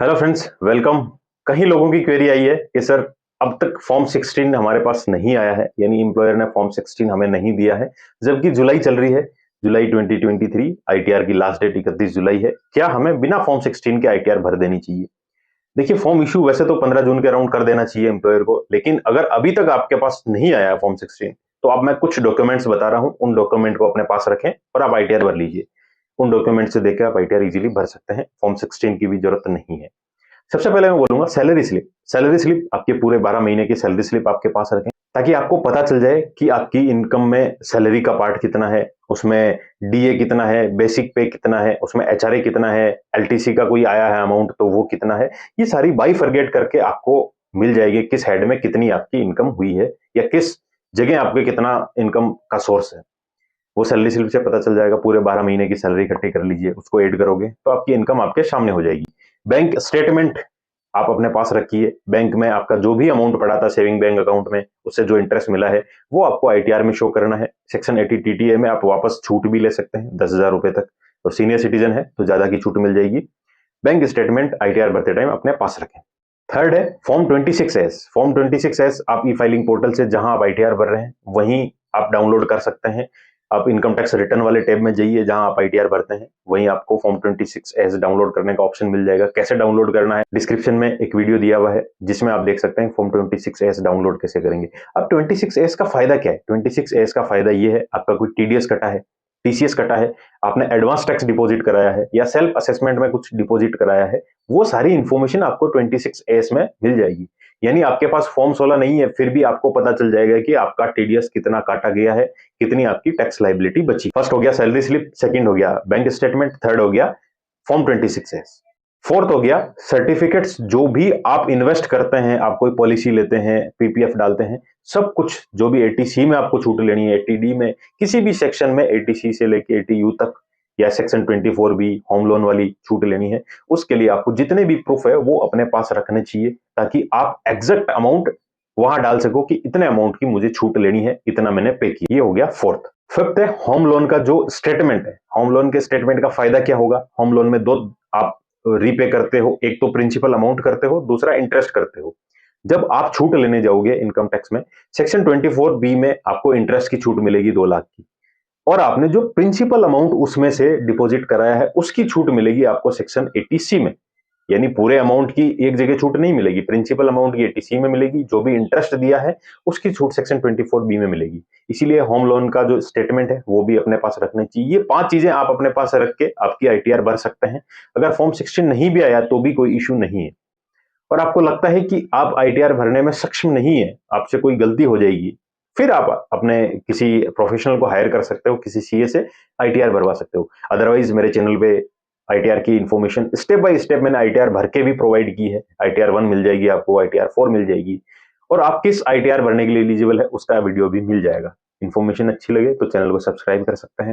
Hello friends, welcome. कई लोगों की क्वेरी आई है कि सर अब तक फॉर्म 16 हमारे पास नहीं आया है, यानी एम्प्लॉयर ने फॉर्म 16 हमें नहीं दिया है, जबकि जुलाई चल रही है। जुलाई 2023 आईटीआर की लास्ट डेट 31 जुलाई है। क्या हमें बिना फॉर्म 16 के आईटीआर भर देनी चाहिए? देखिए, फॉर्म इशू वैसे तो 15 जून के अराउंड कर देना चाहिए एम्प्लॉयर को, लेकिन अगर अभी तक आपके पास नहीं आया है फॉर्म 16, तो अब मैं कुछ डॉक्यूमेंट्स बता रहा हूं, उन डॉक्यूमेंट को अपने पास रखें और आप आईटीआर भर लीजिए। उन डॉक्यूमेंट से देकर आप आईटीआर इजीली भर सकते हैं, फॉर्म 16 की भी जरूरत नहीं है। सबसे पहले मैं बोलूंगा सैलरी स्लिप। सैलरी स्लिप आपके पूरे 12 महीने की सैलरी स्लिप आपके पास रखें, ताकि आपको पता चल जाए कि आपकी इनकम में सैलरी का पार्ट कितना है, उसमें डीए कितना है, बेसिक पे कितना है, उसमें एचआरए कितना है, एलटीसी का कोई आया है अमाउंट तो वो कितना है। ये सारी बाइफरगेट करके आपको मिल जाएगी किस हेड में कितनी आपकी इनकम हुई है, या किस जगह आपके कितना इनकम का सोर्स है। वो सैलरी स्लिप से पता चल जाएगा। पूरे 12 महीने की सैलरी इकट्ठी कर लीजिए, उसको ऐड करोगे तो आपकी इनकम आपके सामने हो जाएगी। बैंक स्टेटमेंट आप अपने पास रखिए। बैंक में आपका जो भी अमाउंट पड़ा था सेविंग बैंक अकाउंट में, उससे जो इंटरेस्ट मिला है वो आपको आईटीआर में शो करना है। सेक्शन 80 टीटीए में आप वापस छूट भी ले सकते हैं 10,000 रुपए तक, और सीनियर सिटीजन है तो ज्यादा की छूट मिल जाएगी। बैंक स्टेटमेंट आईटीआर भरते टाइम अपने पास रखें। थर्ड है फॉर्म 26S। फॉर्म 26S आप ई फाइलिंग पोर्टल से जहां आप आईटीआर भर रहे हैं वहीं आप डाउनलोड कर सकते हैं। आप इनकम टैक्स रिटर्न वाले टैब में जाइए, जहां आप आईटीआर भरते हैं वहीं आपको फॉर्म 26S डाउनलोड करने का ऑप्शन मिल जाएगा। कैसे डाउनलोड करना है, डिस्क्रिप्शन में एक वीडियो दिया हुआ है जिसमें आप देख सकते हैं फॉर्म 26S डाउनलोड कैसे करेंगे। अब 26S का फायदा क्या है? 26S का फायदा ये है, आपका कोई टीडीएस कटा है, टीसीएस कटा है, आपने एडवांस टैक्स डिपॉजिट कराया है, या सेल्फ असेसमेंट में कुछ डिपॉजिट कराया है, वो सारी इंफॉर्मेशन आपको 26S में मिल जाएगी। यानी आपके पास फॉर्म 16 नहीं है, फिर भी आपको पता चल जाएगा कि आपका टीडीएस कितना काटा गया है, कितनी आपकी टैक्स लाइबिलिटी बची। फर्स्ट हो गया सैलरी स्लिप, सेकंड हो गया बैंक स्टेटमेंट, थर्ड हो गया फॉर्म 26S, फोर्थ हो गया सर्टिफिकेट्स। जो भी आप इन्वेस्ट करते हैं, आप कोई पॉलिसी लेते हैं, पीपीएफ डालते हैं, सब कुछ जो भी एटीसी में आपको छूट लेनी है, एटीडी में किसी भी सेक्शन में, एटीसी से लेके एटीयू तक, या सेक्शन 24B होम लोन वाली छूट लेनी है, उसके लिए आपको जितने भी प्रूफ है वो अपने पास रखने चाहिए, ताकि आप एग्जैक्ट अमाउंट वहां डाल सको कि इतने अमाउंट की मुझे छूट लेनी है, इतना मैंने पे किया। ये हो गया फोर्थ। फिफ्थ है होम लोन का जो स्टेटमेंट है। होम लोन के स्टेटमेंट का फायदा क्या होगा? होम लोन में दो आप रीपे करते हो, एक तो प्रिंसिपल अमाउंट करते हो, दूसरा इंटरेस्ट करते हो। जब आप छूट लेने जाओगे इनकम टैक्स में, सेक्शन 24B में आपको इंटरेस्ट की छूट मिलेगी 2 लाख की, और आपने जो प्रिंसिपल अमाउंट उसमें से डिपॉजिट कराया है उसकी छूट मिलेगी आपको सेक्शन 80C में। यानी पूरे अमाउंट की एक जगह छूट नहीं मिलेगी, प्रिंसिपल अमाउंट की 80C में मिलेगी, जो भी इंटरेस्ट दिया है उसकी छूट सेक्शन 24B में मिलेगी। इसीलिए होम लोन का जो स्टेटमेंट है वो भी अपने पास रखना चाहिए। ये 5 चीजें आप अपने पास रख के आपकी आईटीआर भर सकते हैं। अगर फॉर्म 16 नहीं भी आया तो भी कोई इश्यू नहीं है, और आपको लगता है कि आप आईटीआर भरने में सक्षम नहीं है, आपसे कोई गलती हो जाएगी, फिर आप अपने किसी प्रोफेशनल को हायर कर सकते हो, किसी सीए से आईटीआर भरवा सकते हो। अदरवाइज मेरे चैनल पे आईटीआर की इन्फॉर्मेशन स्टेप बाय स्टेप मैंने आईटीआर भर के भी प्रोवाइड की है। आईटीआर 1 मिल जाएगी आपको, आईटीआर 4 मिल जाएगी, और आप किस आईटीआर भरने के लिए एलिजिबल है उसका वीडियो भी मिल जाएगा। इन्फॉर्मेशन अच्छी लगे तो चैनल को सब्सक्राइब कर सकते हैं।